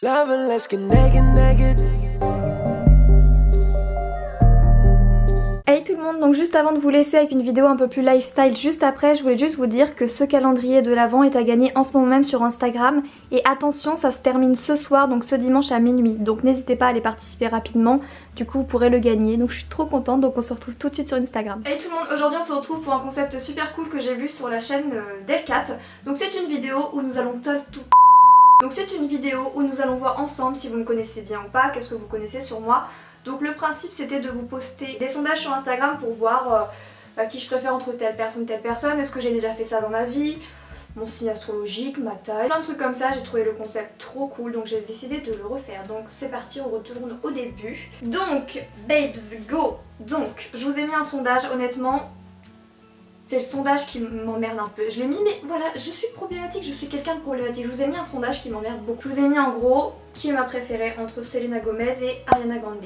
Hey tout le monde, donc juste avant de vous laisser avec une vidéo un peu plus lifestyle juste après, je voulais juste vous dire que ce calendrier de l'Avent est à gagner en ce moment même sur Instagram. Et attention, ça se termine ce soir, donc ce dimanche à minuit. Donc n'hésitez pas à aller participer rapidement, du coup vous pourrez le gagner. Donc je suis trop contente, donc on se retrouve tout de suite sur Instagram. Hey tout le monde, aujourd'hui on se retrouve pour un concept super cool que j'ai vu sur la chaîne d'Elcat. Donc c'est une vidéo où nous allons voir ensemble si vous me connaissez bien ou pas, qu'est-ce que vous connaissez sur moi. Donc le principe c'était de vous poster des sondages sur Instagram pour voir qui je préfère entre telle personne, est-ce que j'ai déjà fait ça dans ma vie, mon signe astrologique, ma taille, plein de trucs comme ça. J'ai trouvé le concept trop cool donc j'ai décidé de le refaire. Donc c'est parti, on retourne au début. Donc babes go. Donc je vous ai mis un sondage, honnêtement c'est le sondage qui m'emmerde un peu. Je l'ai mis mais voilà, je suis problématique, je suis quelqu'un de problématique. Je vous ai mis un sondage qui m'emmerde beaucoup. Je vous ai mis en gros qui est ma préférée entre Selena Gomez et Ariana Grande.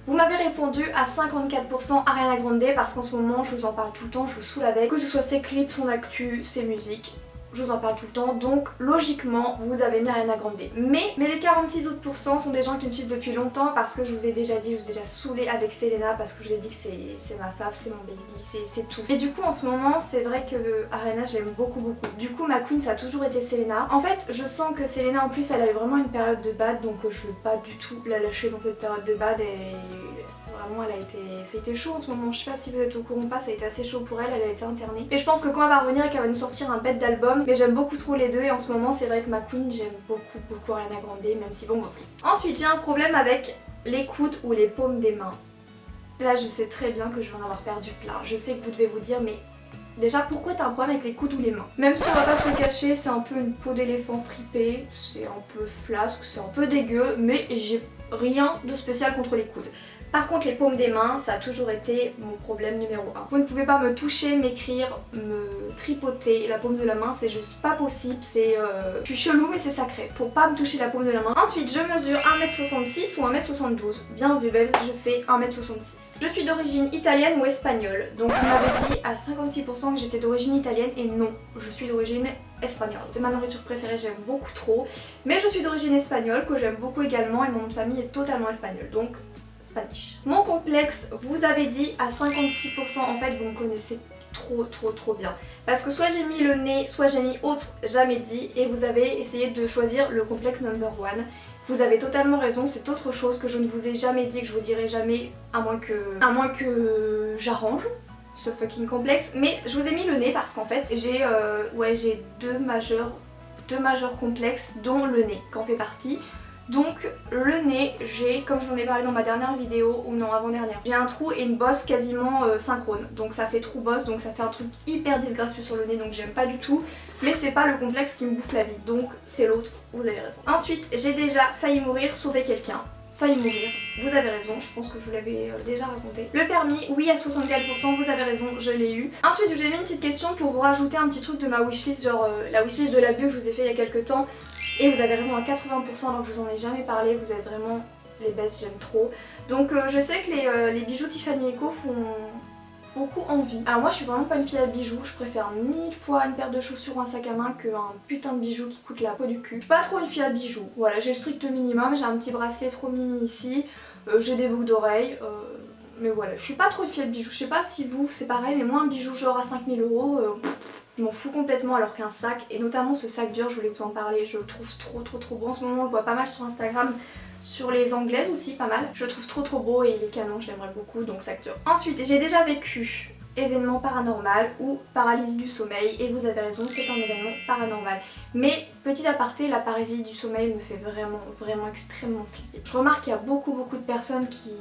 Vous m'avez répondu à 54% Ariana Grande parce qu'en ce moment je vous en parle tout le temps, je vous saoule avec. Que ce soit ses clips, son actu, ses musiques, je vous en parle tout le temps, donc logiquement vous avez mis Ariana Grande. Mais les 46 autres pourcents sont des gens qui me suivent depuis longtemps parce que je vous ai déjà dit, je vous ai déjà saoulé avec Selena parce que je vous ai dit que c'est ma fave, c'est mon baby, c'est tout. Et du coup en ce moment c'est vrai que Ariana je l'aime beaucoup. Du coup ma queen ça a toujours été Selena. En fait je sens que Selena en plus elle a eu vraiment une période de bad, donc je veux pas du tout la lâcher dans cette période de bad et... Vraiment, ça a été chaud en ce moment, je sais pas si vous êtes au courant ou pas, ça a été assez chaud pour elle, elle a été internée. Et je pense que quand elle va revenir et qu'elle va nous sortir un bête d'album, mais j'aime beaucoup trop les deux et en ce moment c'est vrai que ma queen j'aime beaucoup Ariana Grande, même si bon, ensuite j'ai un problème avec les coudes ou les paumes des mains. Là je sais très bien que je vais en avoir perdu plein, je sais que vous devez vous dire mais... Déjà pourquoi t'as un problème avec les coudes ou les mains? Même si on va pas se le cacher, c'est un peu une peau d'éléphant fripée, c'est un peu flasque, c'est un peu dégueu, mais j'ai rien de spécial contre les coudes. Par contre les paumes des mains, ça a toujours été mon problème numéro 1. Vous ne pouvez pas me toucher, m'écrire, me tripoter la paume de la main, c'est juste pas possible, c'est... Je suis chelou mais c'est sacré, faut pas me toucher la paume de la main. Ensuite je mesure 1m66 ou 1m72, bien vu babes, je fais 1m66. Je suis d'origine italienne ou espagnole, donc on m'avait dit à 56% que j'étais d'origine italienne et non, je suis d'origine espagnole. C'est ma nourriture préférée, j'aime beaucoup trop, mais je suis d'origine espagnole que j'aime beaucoup également et mon nom de famille est totalement espagnol, donc Spanish. Mon complexe, vous avez dit à 56%, en fait vous me connaissez trop bien. Parce que soit j'ai mis le nez, soit j'ai mis autre jamais dit et vous avez essayé de choisir le complexe number one. Vous avez totalement raison, c'est autre chose que je ne vous ai jamais dit, que je vous dirai jamais, à moins que j'arrange ce fucking complexe. Mais je vous ai mis le nez parce qu'en fait j'ai deux majeurs complexes dont le nez qu'en fait partie. Donc le nez, j'ai, comme je vous en ai parlé dans ma dernière vidéo, ou non avant-dernière, j'ai un trou et une bosse quasiment synchrone. Donc ça fait trou-bosse, donc ça fait un truc hyper disgracieux sur le nez, donc j'aime pas du tout. Mais c'est pas le complexe qui me bouffe la vie, donc c'est l'autre, vous avez raison. Ensuite, j'ai déjà failli mourir, sauver quelqu'un. Failli mourir, vous avez raison, je pense que je vous l'avais déjà raconté. Le permis, oui à 64%, vous avez raison, je l'ai eu. Ensuite, je vous ai mis une petite question pour vous rajouter un petit truc de ma wishlist, genre la wishlist de l'abus que je vous ai fait il y a quelques temps. Et vous avez raison à 80% alors que je vous en ai jamais parlé, vous êtes vraiment les best, j'aime trop. Donc je sais que les bijoux Tiffany Eco font beaucoup envie. Alors moi je suis vraiment pas une fille à bijoux, je préfère 1000 fois une paire de chaussures ou un sac à main qu'un putain de bijou qui coûte la peau du cul. Je suis pas trop une fille à bijoux, voilà j'ai le strict minimum, j'ai un petit bracelet trop mini ici, j'ai des boucles d'oreilles, mais voilà je suis pas trop une fille à bijoux. Je sais pas si vous c'est pareil mais moi un bijou genre à 5000 €, je m'en fous complètement alors qu'un sac, et notamment ce sac dur, je voulais vous en parler, je le trouve trop beau. En ce moment on le voit pas mal sur Instagram, sur les anglaises aussi pas mal. Je le trouve trop beau et il est canon, je l'aimerais beaucoup, donc sac dur. Ensuite j'ai déjà vécu événement paranormal ou paralysie du sommeil et vous avez raison c'est un événement paranormal. Mais petit aparté, la paralysie du sommeil me fait vraiment extrêmement flipper. Je remarque qu'il y a beaucoup de personnes qui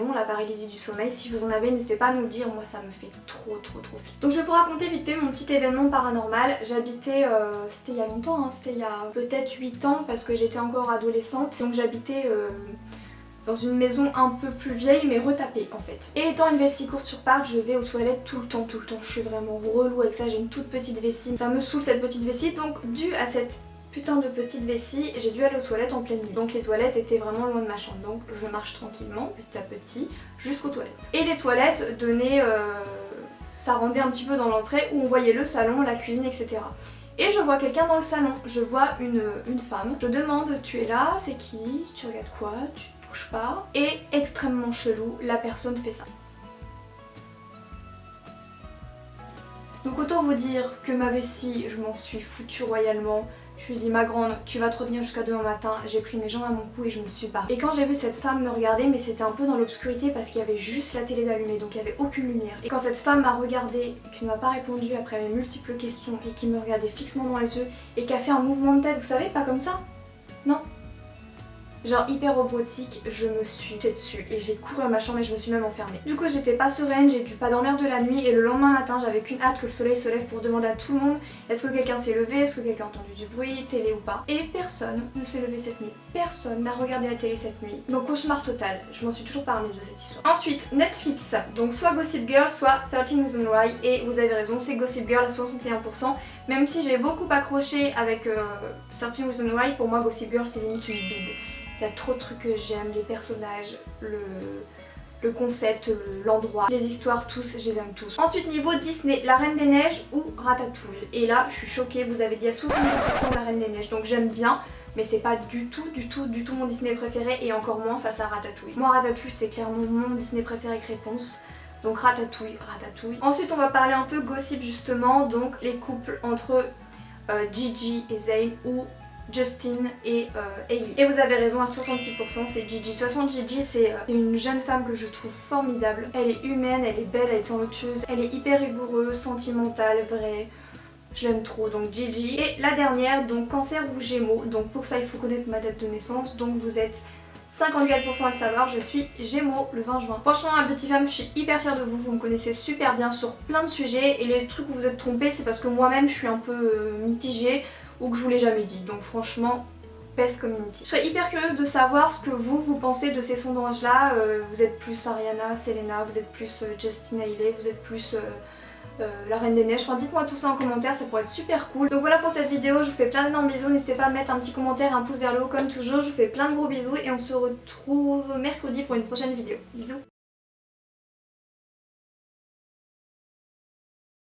ont la paralysie du sommeil. Si vous en avez, n'hésitez pas à nous le dire, moi ça me fait trop flipper. Donc je vais vous raconter vite fait mon petit événement paranormal. J'habitais, c'était il y a longtemps, hein, c'était il y a peut-être 8 ans parce que j'étais encore adolescente. Donc j'habitais dans une maison un peu plus vieille mais retapée en fait. Et étant une vessie courte sur Parc, je vais aux toilettes tout le temps. Je suis vraiment relou avec ça, j'ai une toute petite vessie. Ça me saoule cette petite vessie, donc dû à cette putain de petite vessie, j'ai dû aller aux toilettes en pleine nuit. Donc les toilettes étaient vraiment loin de ma chambre, donc je marche tranquillement, petit à petit, jusqu'aux toilettes. Et les toilettes donnaient, ça rendait un petit peu dans l'entrée où on voyait le salon, la cuisine, etc. Et je vois quelqu'un dans le salon, je vois une femme. Je demande, tu es là, c'est qui? Tu regardes quoi? Tu te touches pas? Et extrêmement chelou, la personne fait ça. Donc autant vous dire que ma vessie, je m'en suis foutue royalement. Je lui ai dit, ma grande, tu vas te revenir jusqu'à demain matin. J'ai pris mes jambes à mon cou et je me suis barrée. Et quand j'ai vu cette femme me regarder, mais c'était un peu dans l'obscurité parce qu'il y avait juste la télé d'allumée, donc il n'y avait aucune lumière. Et quand cette femme m'a regardée, qui ne m'a pas répondu après mes multiples questions et qui me regardait fixement dans les yeux et qui a fait un mouvement de tête, vous savez, pas comme ça. Non. Genre hyper robotique, je me suis tirée dessus et j'ai couru à ma chambre et je me suis même enfermée. Du coup j'étais pas sereine, j'ai dû pas dormir de la nuit et le lendemain matin j'avais qu'une hâte que le soleil se lève pour demander à tout le monde est-ce que quelqu'un s'est levé, est-ce que quelqu'un a entendu du bruit, télé ou pas. Et personne ne s'est levé cette nuit, personne n'a regardé la télé cette nuit. Donc cauchemar total, je m'en suis toujours pas remise de cette histoire. Ensuite Netflix, donc soit Gossip Girl soit 13 Reasons Why et vous avez raison c'est Gossip Girl à 61%. Même si j'ai beaucoup accroché avec 13 Reasons Why, pour moi Gossip Girl c'est limite une bible. Il y a trop de trucs que j'aime, les personnages, le concept, l'endroit, les histoires, tous, je les aime tous. Ensuite niveau Disney, La Reine des Neiges ou Ratatouille. Et là je suis choquée, vous avez dit à 70% La Reine des Neiges, donc j'aime bien. Mais c'est pas du tout mon Disney préféré et encore moins face à Ratatouille. Moi Ratatouille c'est clairement mon Disney préféré avec réponse. Donc Ratatouille. Ensuite on va parler un peu gossip justement, donc les couples entre Gigi et Zayn ou Justin et Hailey. Et vous avez raison, à 66% c'est Gigi. De toute façon Gigi c'est une jeune femme que je trouve formidable. Elle est humaine, elle est belle, elle est talentueuse, elle est hyper rigoureuse, sentimentale, vraie. Je l'aime trop, donc Gigi. Et la dernière, donc Cancer ou Gémeaux. Donc pour ça il faut connaître ma date de naissance. Donc vous êtes 54% à le savoir, je suis Gémeaux le 20 juin. Franchement ma petite femme, je suis hyper fière de vous, vous me connaissez super bien sur plein de sujets. Et les trucs où vous êtes trompés c'est parce que moi-même je suis un peu mitigée ou que je vous l'ai jamais dit. Donc franchement, best community. Je serais hyper curieuse de savoir ce que vous pensez de ces sondages là. Vous êtes plus Ariana, Selena, vous êtes plus Justin Hailey, vous êtes plus la Reine des Neiges. Enfin dites-moi tout ça en commentaire, ça pourrait être super cool. Donc voilà pour cette vidéo, je vous fais plein d'énormes bisous. N'hésitez pas à mettre un petit commentaire, un pouce vers le haut comme toujours. Je vous fais plein de gros bisous et on se retrouve mercredi pour une prochaine vidéo. Bisous.